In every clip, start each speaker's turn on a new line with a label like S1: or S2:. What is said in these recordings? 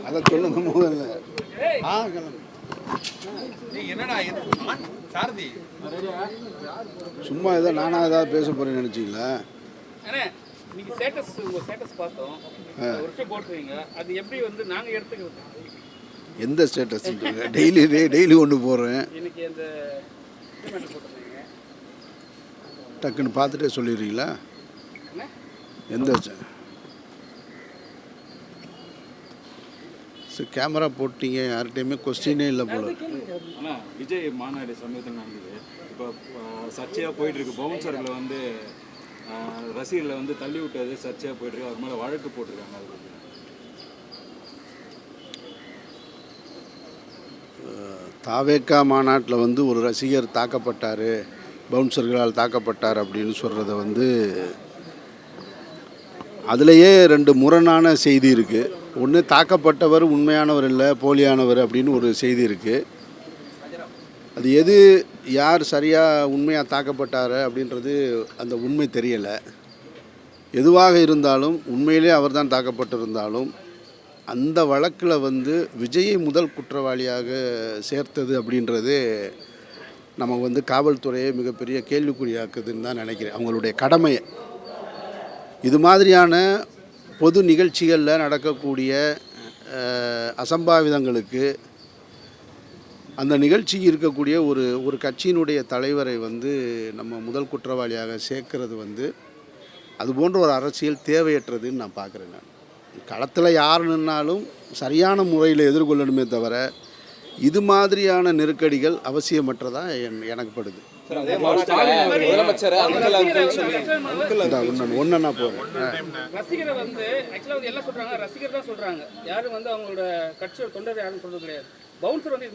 S1: அதை சொல்லுங்க முதல்ல. கிளம்பு. சும்மா ஏதோ நானாக ஏதாவது பேச போகிறேன்னு நினச்சிங்களா?
S2: இன்னைக்கு ஸ்டேட்டஸ் பார்த்தோம். ஒரு விஷயம் போட்டுருவீங்க, அது எப்படி வந்து நாங்கள் எடுத்துக்கிறது?
S1: எந்த ஸ்டேட்டஸ்? டெய்லி ஒன்று போடுறேன்.
S2: இன்னைக்கு அந்த போட்டுருந்தீங்க,
S1: டக்குன்னு பார்த்துட்டே சொல்லிடுறீங்களா? எந்த கேமரா போட்டீங்க? யார்கிட்டையுமே கொஸ்டினே இல்லை போல.
S3: ஆனால் விஜய் மாநாடு சமயத்தில் நடந்தது. இப்போ சர்ச்சையாக போயிட்டுருக்கு. பவுன்சர்களை வந்து ரசிகர்களை வந்து தள்ளி விட்டது சர்ச்சையாக போயிட்டுருக்கு. அவர் மேலே வழக்கு போட்டிருக்காங்க. அது
S1: தாவேக்கா மாநாட்டில் வந்து ஒரு ரசிகர் தாக்கப்பட்டார், பவுன்சர்களால் தாக்கப்பட்டார் அப்படின்னு சொல்கிறத வந்து அதுலேயே 2 முரணான செய்தி இருக்குது. ஒன்று, தாக்கப்பட்டவர் உண்மையானவர் இல்லை, போலியானவர் அப்படின்னு ஒரு செய்தி இருக்குது. அது எது யார் சரியாக உண்மையாக தாக்கப்பட்டார் அப்படின்றது அந்த உண்மை தெரியலை. எதுவாக இருந்தாலும் உண்மையிலே அவர் தான் தாக்கப்பட்டிருந்தாலும் அந்த வழக்கில் வந்து விஜயை முதல் குற்றவாளியாக சேர்த்தது அப்படின்றது நம்ம வந்து காவல்துறையை மிகப்பெரிய கேள்விக்குறியாக்குதுன்னு தான் நினைக்கிறேன். அவங்களுடைய கடமையை இது மாதிரியான பொது நிகழ்ச்சிகளில் நடக்கக்கூடிய அசம்பாவிதங்களுக்கு அந்த நிகழ்ச்சிக்கு இருக்கக்கூடிய ஒரு கட்சியினுடைய தலைவரை வந்து நம்ம முதல் குற்றவாளியாக சேர்க்கறது வந்து அது போன்ற ஒரு அரசியல் தேவையற்றதுன்னு நான் பார்க்குறேன். நான் களத்தில் யார் நின்னாலும் சரியான முறையில் எதிர்கொள்ளணுமே தவிர இது மாதிரியான நெருக்கடிகள் அவசியமற்றதாக எனக்கு படுது. ஒன்னா போறேன்.
S2: ரசிகரை வந்து ஆக்சுவலா வந்து எல்லாம் சொல்றாங்க, ரசிகர் தான் சொல்றாங்க, யாரும் வந்து அவங்களோட கட்சியோட தொண்டர் யாரும் சொல்றது கிடையாது. பவுன்சர் வந்து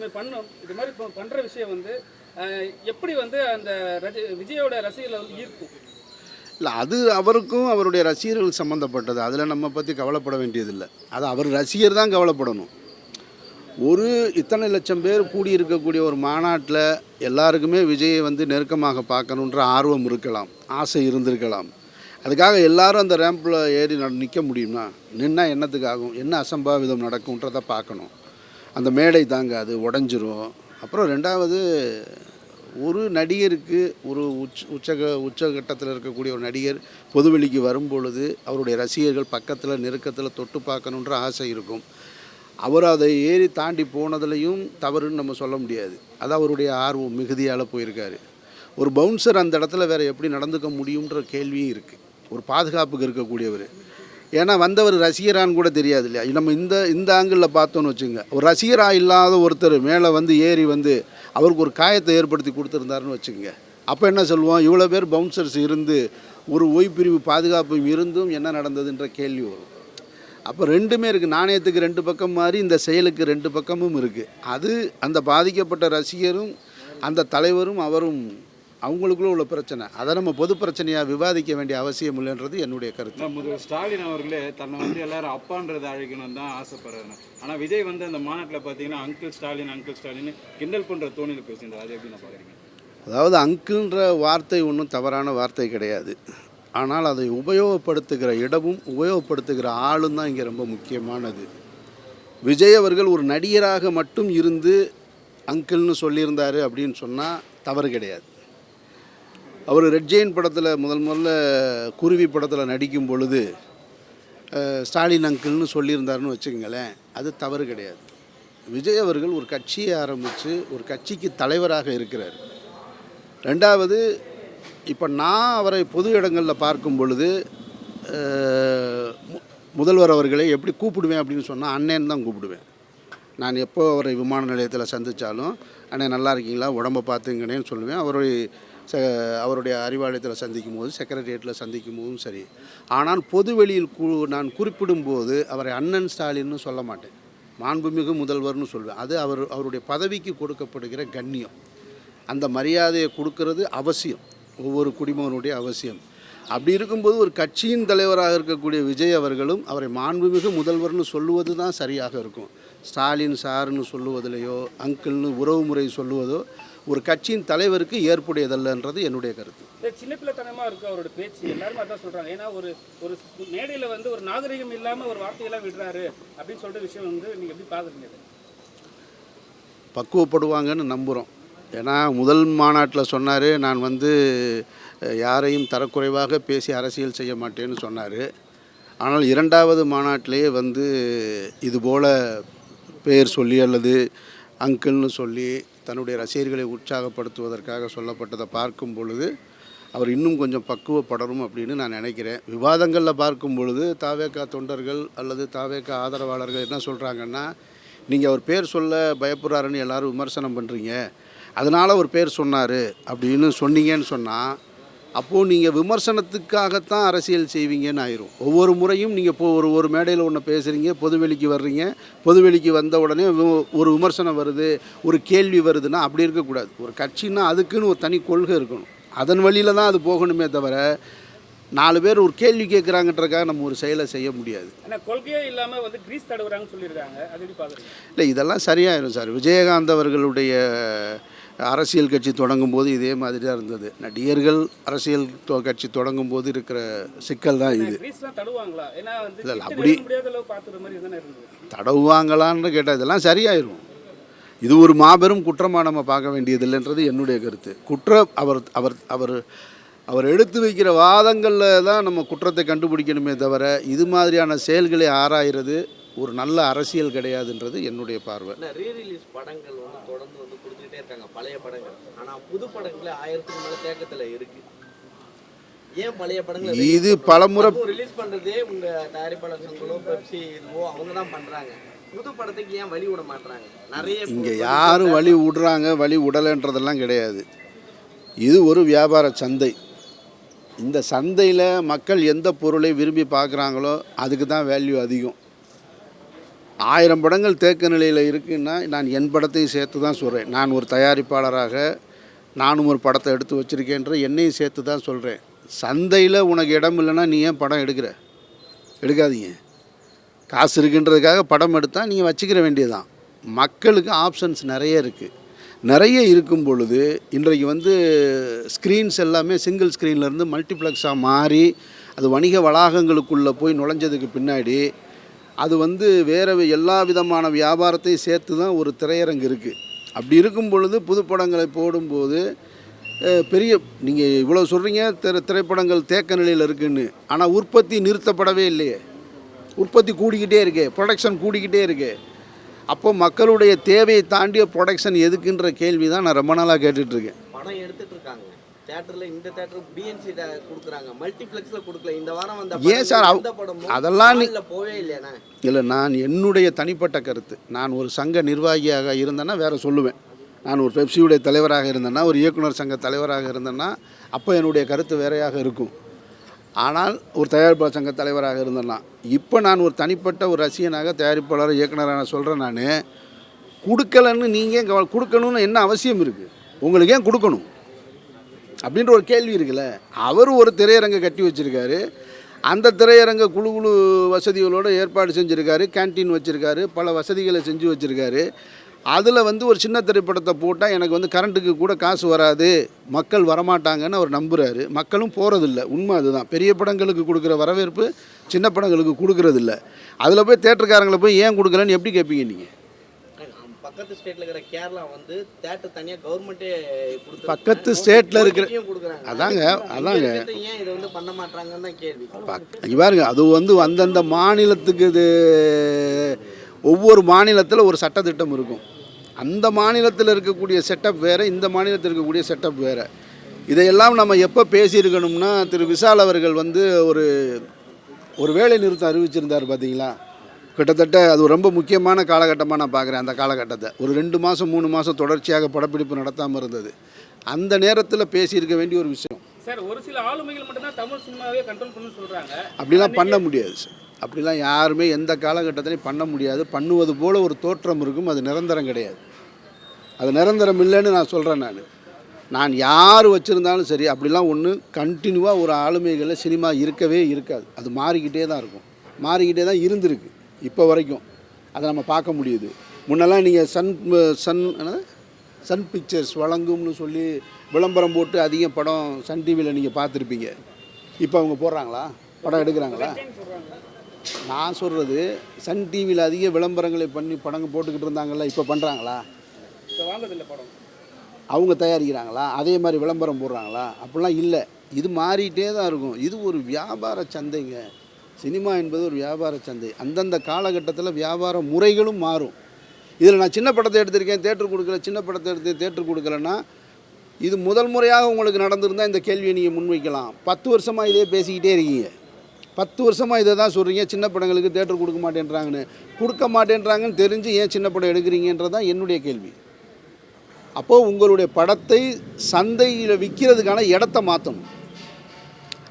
S2: இது மாதிரி பண்ற விஷயம் வந்து எப்படி வந்து அந்த விஜயோட ரசிகர்களை வந்து ஈர்க்கும்?
S1: இல்லை, அது அவருக்கும் அவருடைய ரசிகர்கள் சம்மந்தப்பட்டது. அதில் நம்ம பற்றி கவலைப்பட வேண்டியதில்லை. அது அவர் ரசிகர் தான் கவலைப்படணும். ஒரு இத்தனை லட்சம் பேர் கூடியிருக்கக்கூடிய ஒரு மாநாட்டில் எல்லாருக்குமே விஜயை வந்து நெருக்கமாக பார்க்கணுன்ற ஆர்வம் இருக்கலாம், ஆசை இருந்திருக்கலாம். அதுக்காக எல்லாரும் அந்த ரேம்பில் ஏறி நிற்க முடியும்னா நின்னால் என்னத்துக்காகும், என்ன அசம்பாவிதம் நடக்கும்ன்றதை பார்க்கணும். அந்த மேடை தாங்க அது உடஞ்சிரும். அப்புறம் ரெண்டாவது, ஒரு நடிகருக்கு ஒரு உச்சகட்டத்தில் இருக்கக்கூடிய ஒரு நடிகர் பொதுவெளிக்கு வரும்பொழுது அவருடைய ரசிகர்கள் பக்கத்தில் நெருக்கத்தில் தொட்டு பார்க்கணுன்ற ஆசை இருக்கும். அவர் அதை ஏறி தாண்டி போனதுலையும் தவறுன்னு நம்ம சொல்ல முடியாது. அது அவருடைய ஆர்வம் மிகுதியால் போயிருக்காரு. ஒரு பவுன்சர் அந்த இடத்துல வேறு எப்படி நடந்துக்க முடியுன்ற கேள்வியும் இருக்குது. ஒரு பாதுகாப்புக்கு இருக்கக்கூடியவர். ஏன்னா வந்தவர் ரசிகரான்னு கூட தெரியாது இல்லையா? நம்ம இந்த ஆங்கிளில் பார்த்தோன்னு வச்சுங்க, ஒரு ரசிகராக இல்லாத ஒருத்தர் மேலே வந்து ஏறி வந்து அவருக்கு ஒரு காயத்தை ஏற்படுத்தி கொடுத்துருந்தாருன்னு வச்சுக்கோங்க. அப்போ என்ன சொல்லுவோம், இவ்வளோ பேர் பவுன்சர்ஸ் இருந்து ஒரு ஓய்பிரிவு பாதுகாப்பும் இருந்தும் என்ன நடந்ததுன்ற கேள்வி வரும். அப்போ ரெண்டுமே இருக்குது. நாணயத்துக்கு 2 பக்கம் மாதிரி இந்த செயலுக்கு 2 பக்கமும் இருக்குது. அது அந்த பாதிக்கப்பட்ட ரசிகரும் அந்த தலைவரும் அவரும் அவங்களுக்குள்ள உள்ள பிரச்சனை. அதை நம்ம பொது பிரச்சனையாக விவாதிக்க வேண்டிய அவசியம் இல்லைன்றது என்னுடைய கருத்து.
S3: முதல்வர் ஸ்டாலின் அவர்களே தன்னை வந்து எல்லாரும் அப்பான்றதை அழைக்கணும் தான் ஆசைப்படுறாங்க. ஆனால் விஜய் வந்து அந்த மாநாட்டில் பார்த்தீங்கன்னா அங்கிள் ஸ்டாலின் கிண்டல் பண்ணுற தோணியில் பேசுகிறார். அது எப்படி நான் பார்க்குறீங்க?
S1: அதாவது அங்கிள்ன்ற வார்த்தை ஒன்றும் தவறான வார்த்தை கிடையாது. ஆனால் அதை உபயோகப்படுத்துகிற இடமும் உபயோகப்படுத்துகிற ஆளும் தான் இங்கே ரொம்ப முக்கியமானது. விஜய் அவர்கள் ஒரு நடிகராக மட்டும் இருந்து அங்கிள்னு சொல்லியிருந்தார் அப்படின்னு சொன்னால் தவறு கிடையாது. அவர் ரெட் ஜெயின் படத்தில் முதல்ல குருவி படத்தில் நடிக்கும் பொழுது ஸ்டாலின் அங்கிள்னு சொல்லியிருந்தாருன்னு வச்சுக்கோங்களேன், அது தவறு கிடையாது. விஜய் அவர்கள் ஒரு கட்சியை ஆரம்பித்து ஒரு கட்சிக்கு தலைவராக இருக்கிறார். ரெண்டாவது, இப்போ நான் அவரை பொது இடங்களில் பார்க்கும் பொழுது முதல்வர் அவர்களை எப்படி கூப்பிடுவேன் அப்படின்னு சொன்னால் அண்ணேன்னு தான் கூப்பிடுவேன். நான் எப்போ அவரை விமான நிலையத்தில் சந்தித்தாலும் அண்ணே நல்லா இருக்கீங்களா, உடம்பை பார்த்துங்கன்னேன்னு சொல்லுவேன். அவருடைய அறிவாலயத்தில் சந்திக்கும் போது, செக்ரட்டரியேட்டில் சந்திக்கும் போதும் சரி. ஆனால் பொதுவெளியில் நான் குறிப்பிடும்போது அவரை அண்ணன் ஸ்டாலின்னு சொல்ல மாட்டேன், மாண்புமிகு முதல்வர்னு சொல்வேன். அது அவருடைய பதவிக்கு கொடுக்கப்படுகிற கண்ணியம். அந்த மரியாதையை கொடுக்கறது அவசியம், ஒவ்வொரு குடிமகனுடைய அவசியம். அப்படி இருக்கும்போது ஒரு கட்சியின் தலைவராக இருக்கக்கூடிய விஜய் அவர்களும் அவரை மாண்புமிகு முதல்வர்னு சொல்லுவது தான் சரியாக இருக்கும். ஸ்டாலின் சார்னு சொல்லுவதிலையோ அங்கிள்னு உறவு முறை சொல்லுவதோ ஒரு கட்சியின் தலைவருக்கு ஏற்புடையதல்லன்றது என்னுடைய கருத்து.
S2: சின்ன பிள்ளைத்தனமா இருக்கு அவரோட பேச்சு, எல்லாருமே அதான் சொல்றாங்க. ஏன்னா ஒரு ஒரு மேடையில் வந்து ஒரு நாகரிகம் இல்லாமல் ஒரு வார்த்தையெல்லாம் விடுறாரு அப்படின்னு சொல்லிட்டு விஷயம் வந்து நீங்கள் எப்படி பார்க்குறீங்க?
S1: பக்குவப்படுவாங்கன்னு நம்புகிறோம். ஏன்னா முதல் மாநாட்டில் சொன்னார், நான் வந்து யாரையும் தரக்குறைவாக பேசி அரசியல் செய்ய மாட்டேன்னு சொன்னார். ஆனால் இரண்டாவது மாநாட்டிலேயே வந்து இதுபோல் பெயர் சொல்லி அல்லது அங்கிள்னு சொல்லி தன்னுடைய ரசிகர்களை உற்சாகப்படுத்துவதற்காக சொல்லப்பட்டதை பார்க்கும் பொழுது அவர் இன்னும் கொஞ்சம் பக்குவப்படணும் அப்படின்னு நான் நினைக்கிறேன். விவாதங்களில் பார்க்கும் பொழுது தாவேகா தொண்டர்கள் அல்லது தாவேகா ஆதரவாளர்கள் என்ன சொல்கிறாங்கன்னா, நீங்கள் அவர் பேர் சொல்ல பயப்படுறாருன்னு எல்லோரும் விமர்சனம் பண்ணுறீங்க, அதனால் அவர் பேர் சொன்னார் அப்படின்னு சொன்னீங்கன்னு சொன்னால், அப்போது நீங்கள் விமர்சனத்துக்காகத்தான் அரசியல் செய்வீங்கன்னு ஆயிரும். ஒவ்வொரு முறையும் நீங்கள் இப்போ ஒரு மேடையில் ஒன்று பேசுகிறீங்க, பொதுவெளிக்கு வர்றீங்க, பொதுவெளிக்கு வந்த உடனே ஒரு விமர்சனம் வருது, ஒரு கேள்வி வருதுன்னா அப்படி இருக்கக்கூடாது. ஒரு கட்சின்னா அதுக்குன்னு ஒரு தனி கொள்கை இருக்கணும். அதன் வழியில் தான் அது போகணுமே தவிர 4 பேர் ஒரு கேள்வி கேட்குறாங்கன்றக்காக நம்ம ஒரு செயலை செய்ய முடியாது.
S2: ஆனால் கொள்கையே இல்லாமல் வந்து கிரீஸ் தடவுறாங்கன்னு சொல்லியிருக்காங்க, அது எப்படி பார்க்குறீங்க?
S1: இல்லை, இதெல்லாம் சரியாயிரும் சார். விஜயகாந்த் அவர்களுடைய அரசியல் கட்சி தொடங்கும் போது இதே மாதிரி தான் இருந்தது. நடிகர்கள் அரசியல் கட்சி தொடங்கும் போது இருக்கிற சிக்கல் தான் இது. இல்லை அப்படி தடவுவாங்களான்னு கேட்டால் இதெல்லாம் சரியாயிரும். இது ஒரு மாபெரும் குற்றமாக நம்ம பார்க்க வேண்டியதில்லைன்றது என்னுடைய கருத்து. அவர் அவர் அவர் அவர் எடுத்து வைக்கிற வாதங்களில் தான் நம்ம குற்றத்தை கண்டுபிடிக்கணுமே தவிர இது மாதிரியான செயல்களை ஆராயிறது ஒரு நல்ல அரசியல் கிடையாதுன்றது என்னுடைய பார்வை.
S4: ரீரிலீஸ் படங்கள் வந்து தொடர்ந்து வந்து கொடுத்துக்கிட்டே இருக்காங்க, பழைய படங்கள். ஆனால் புது படங்கள் 1000க்கு மேலே தேக்கத்தில் இருக்கு. ஏன் பழைய படங்கள்
S1: இது பலமுறை
S4: ரிலீஸ் பண்ணுறதே உங்கள் தயாரிப்பாளர் சங்களோ பெப்சி இதுவோ அவங்க தான் பண்ணுறாங்க. புது படத்துக்கு ஏன் வழி விட மாட்டுறாங்க? நிறைய
S1: இங்கே யாரும் வழி விடுறாங்க, வழி விடலைன்றதெல்லாம் கிடையாது. இது ஒரு வியாபார சந்தை. இந்த சந்தையில் மக்கள் எந்த பொருளை விரும்பி பார்க்குறாங்களோ அதுக்கு தான் வேல்யூ அதிகம். 1000 படங்கள் தேக்க நிலையில் இருக்குன்னா நான் என் படத்தையும் சேர்த்து தான் சொல்கிறேன். நான் ஒரு தயாரிப்பாளராக நானும் ஒரு படத்தை எடுத்து வச்சுருக்கேன்ற என்னையும் சேர்த்து தான் சொல்கிறேன். சந்தையில் உனக்கு இடம் இல்லைன்னா நீ ஏன் படம் எடுக்காதீங்க. காசு இருக்குன்றதுக்காக படம் எடுத்தால் நீங்கள் வச்சுக்கிற வேண்டியதுதான். மக்களுக்கு ஆப்ஷன்ஸ் நிறைய இருக்கும் பொழுது இன்றைக்கு வந்து ஸ்க்ரீன்ஸ் எல்லாமே சிங்கிள் ஸ்க்ரீன்லேருந்து மல்டிப்ளெக்ஸாக மாறி அது வணிக வளாகங்களுக்குள்ளே போய் நுழைஞ்சதுக்கு பின்னாடி அது வந்து வேறு எல்லா விதமான வியாபாரத்தையும் சேர்த்து தான் ஒரு திரையரங்கு இருக்குது. அப்படி இருக்கும் பொழுது புது படங்களை போடும்போது பெரிய நீங்கள் இவ்வளோ சொல்கிறீங்க திரைப்படங்கள் தேக்க நிலையில் இருக்குதுன்னு, ஆனால் உற்பத்தி நிறுத்தப்படவே இல்லையே. உற்பத்தி கூடிக்கிட்டே இருக்கே, ப்ரொடக்ஷன் கூடிக்கிட்டே இருக்கே. அப்போ மக்களுடைய தேவையை தாண்டிய ப்ரொடக்ஷன் எதுக்குன்ற கேள்வி தான் நான் ரொம்ப நாளாக கேட்டுட்ருக்கேன்.
S4: படம் எடுத்துகிட்டு இருக்காங்க தியேட்டரில், இந்த தியேட்டர் பிஎன்சி கொடுக்குறாங்க, மல்டிப்ளெக்ஸில் கொடுக்கல. இந்த வாரம் வந்து
S1: ஏன் சார் அதெல்லாம்
S4: போவே இல்லையாண்ணா?
S1: இல்லை, நான் என்னுடைய தனிப்பட்ட கருத்து. நான் ஒரு சங்க நிர்வாகியாக இருந்தேன்னா வேறு சொல்லுவேன். நான் ஒரு பெப்சியுடைய தலைவராக இருந்தேன்னா, ஒரு இயக்குனர் சங்க தலைவராக இருந்தேன்னா அப்போ என்னுடைய கருத்து வேறையாக இருக்கும். ஆனால் ஒரு தயாரிப்பாளர் சங்க தலைவராக இருந்தேன்னா, இப்போ நான் ஒரு தனிப்பட்ட ஒரு ரசிகனாக தயாரிப்பாளர் இயக்குனராக சொல்கிறேன். நான் கொடுக்கலன்னு நீங்கள் கொடுக்கணும்னு என்ன அவசியம் இருக்குது? உங்களுக்கு ஏன் கொடுக்கணும் அப்படின்ற ஒரு கேள்வி இருக்குல்ல. அவர் ஒரு திரையரங்கை கட்டி வச்சுருக்காரு, அந்த திரையரங்க குழு வசதிகளோடு ஏற்பாடு செஞ்சுருக்காரு, கேன்டீன் வச்சுருக்காரு, பல வசதிகளை செஞ்சு வச்சுருக்காரு. அதில் வந்து ஒரு சின்ன திரைப்படத்தை போட்டால் எனக்கு வந்து கரண்ட்டுக்கு கூட காசு வராது, மக்கள் வரமாட்டாங்கன்னு அவர் நம்புகிறாரு. மக்களும் போகிறதில்ல. உண்மை அதுதான். பெரிய படங்களுக்கு கொடுக்குற வரவேற்பு சின்ன படங்களுக்கு கொடுக்குறதில்ல. அதில் போய் தேட்டருக்காரங்களை போய் ஏன் கொடுக்கலன்னு எப்படி கேட்பீங்க நீங்கள்?
S4: பக்கத்து ஸ்டேட்டில் இருக்கிற கேரளா வந்து தேட்டர் தனியாக கவர்மெண்ட்டே கொடுத்து
S1: பக்கத்து ஸ்டேட்டில் இருக்கிற அதாங்க
S4: ஏன் இதை வந்து பண்ண மாட்டாங்கன்னு தான் கேள்வி.
S1: பாருங்க, அது வந்து அந்தந்த மாநிலத்துக்கு இது ஒவ்வொரு மாநிலத்தில் ஒரு சட்டத்திட்டம் இருக்கும். அந்த மாநிலத்தில் இருக்கக்கூடிய செட்டப் வேறு, இந்த மாநிலத்தில் இருக்கக்கூடிய செட்டப் வேறு. இதையெல்லாம் நம்ம எப்போ பேசியிருக்கணும்னா, திரு விஷால் அவர்கள் வந்து ஒரு வேலை நிறுத்தம் அறிவிச்சிருந்தார் பார்த்தீங்களா. கிட்டத்தட்ட அது ரொம்ப முக்கியமான காலகட்டமாக நான் பார்க்குறேன். அந்த காலகட்டத்தை ஒரு 2 மாதம் 3 மாதம் தொடர்ச்சியாக படப்பிடிப்பு நடத்தாமல் இருந்தது. அந்த நேரத்தில் பேசியிருக்க வேண்டிய ஒரு விஷயம்.
S2: சார், ஒரு சில ஆளுமைகள் மட்டும்தான் தமிழ் சினிமாவே கண்ட்ரோல் பண்ணு சொல்கிறாங்க.
S1: அப்படிலாம் பண்ண முடியாது சார். அப்படிலாம் யாருமே எந்த காலகட்டத்திலையும் பண்ண முடியாது. பண்ணுவது போல் ஒரு தோற்றம் இருக்கும், அது நிரந்தரம் கிடையாது. அது நிரந்தரம் இல்லைன்னு நான் சொல்கிறேன். நான் யார் வச்சுருந்தாலும் சரி, அப்படிலாம் ஒன்று கண்டினியூவாக ஒரு ஆளுமைகளை சினிமா இருக்கவே இருக்காது. அது மாறிக்கிட்டே தான் இருக்கும், மாறிக்கிட்டே தான் இருந்திருக்கு இப்போ வரைக்கும். அதை நம்ம பார்க்க முடியுது. முன்னெல்லாம் நீங்கள் சன் பிக்சர்ஸ் வழங்கும்னு சொல்லி விளம்பரம் போட்டு அதிக படம் சன் டிவியில் நீங்கள் பார்த்துருப்பீங்க. இப்போ அவங்க போடுறாங்களா, படம் எடுக்கிறாங்களா? நான் சொல்கிறது சன் டிவியில் அதிக விளம்பரங்களை பண்ணி படங்கள் போட்டுக்கிட்டு இருந்தாங்கல்ல, இப்போ பண்ணுறாங்களா?
S2: இப்போ வாங்குறதில்ல படம்.
S1: அவங்க தயாரிக்கிறாங்களா? அதே மாதிரி விளம்பரம் போடுறாங்களா? அப்படிலாம் இல்லை. இது மாறிட்டே தான் இருக்கும். இது ஒரு வியாபார சந்தைங்க. சினிமா என்பது ஒரு வியாபார சந்தை. அந்தந்த காலகட்டத்தில் வியாபார முறைகளும் மாறும். இதில் நான் சின்ன படத்தை எடுத்திருக்கேன், தேட்டர் கொடுக்கல, சின்ன படத்தை எடுத்து தேட்டர் கொடுக்கலன்னா, இது முதல் முறையாக உங்களுக்கு நடந்திருந்தால் இந்த கேள்வியை நீங்கள் முன்வைக்கலாம். 10 வருஷமாக இதே பேசிக்கிட்டே இருக்கீங்க. 10 வருஷமாக இதை தான் சொல்கிறீங்க, சின்ன படங்களுக்கு தேட்டர் கொடுக்க மாட்டேன்றாங்கன்னு. கொடுக்க மாட்டேன்றாங்கன்னு தெரிஞ்சு ஏன் சின்ன படம் எடுக்கிறீங்கன்றது தான் என்னுடைய கேள்வி. அப்போது உங்களுடைய படத்தை சந்தையில் விற்கிறதுக்கான இடத்த மாற்றணும்.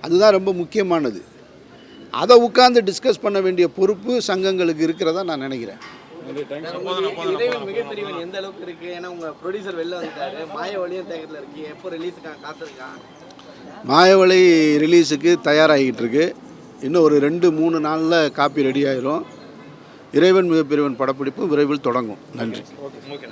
S1: அதுதான் ரொம்ப முக்கியமானது. அதை உட்கார்ந்து டிஸ்கஸ் பண்ண வேண்டிய பொறுப்பு சங்கங்களுக்கு இருக்கிறதா நான் நினைக்கிறேன்.
S4: இறைவன் மிகப்பெரியவன் எந்த அளவுக்கு இருக்கு? ஏன்னா உங்க ப்ரொடியூசர் வெளில வந்துட்டாரு, மாயவழியும் தேட்டரில் இருக்கு, எப்போ ரிலீஸுக்காக காத்திருக்கான்?
S1: மாயவளை ரிலீஸுக்கு தயாராகிட்டு இருக்கு. இன்னும் ஒரு 2-3 நாளில் காப்பி ரெடி ஆயிரும். இறைவன் மிகப்பெரியவன் படப்பிடிப்பு விரைவில் தொடங்கும். நன்றி.
S2: ஓகே.